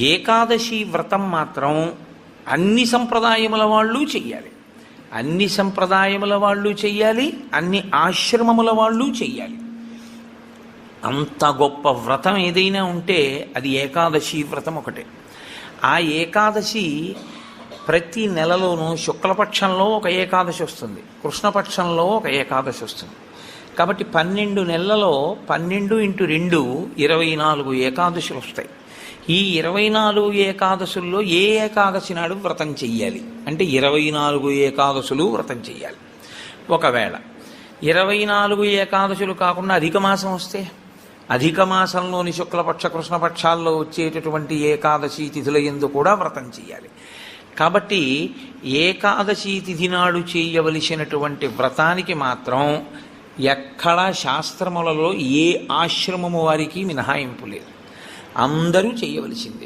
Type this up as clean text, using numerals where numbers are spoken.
ఏకాదశి వ్రతం మాత్రం అన్ని సంప్రదాయముల వాళ్ళు చెయ్యాలి. అన్ని సంప్రదాయముల వాళ్ళు చెయ్యాలి, అన్ని ఆశ్రమముల వాళ్ళు చెయ్యాలి. అంత గొప్ప వ్రతం ఏదైనా ఉంటే అది ఏకాదశి వ్రతం ఒకటే. ఆ ఏకాదశి ప్రతి నెలలోనూ శుక్లపక్షంలో ఒక ఏకాదశి వస్తుంది, కృష్ణపక్షంలో ఒక ఏకాదశి వస్తుంది. కాబట్టి 12 నెలలలో 12 × 2 24 ఏకాదశులు వస్తాయి. ఈ 24 ఏకాదశుల్లో ఏ ఏకాదశి నాడు వ్రతం చెయ్యాలి అంటే 24 ఏకాదశులు వ్రతం చెయ్యాలి. ఒకవేళ 24 ఏకాదశులు కాకుండా అధిక మాసం వస్తే అధిక మాసంలోని శుక్లపక్ష కృష్ణపక్షాల్లో వచ్చేటటువంటి ఏకాదశి తిథుల యందు కూడా వ్రతం చెయ్యాలి. కాబట్టి ఏకాదశి తిథి నాడు చేయవలసినటువంటి వ్రతానికి మాత్రం ఎక్కడా శాస్త్రములలో ఏ ఆశ్రమము వారికి మినహాయింపు లేదు, అందరూ చేయవలసిందే.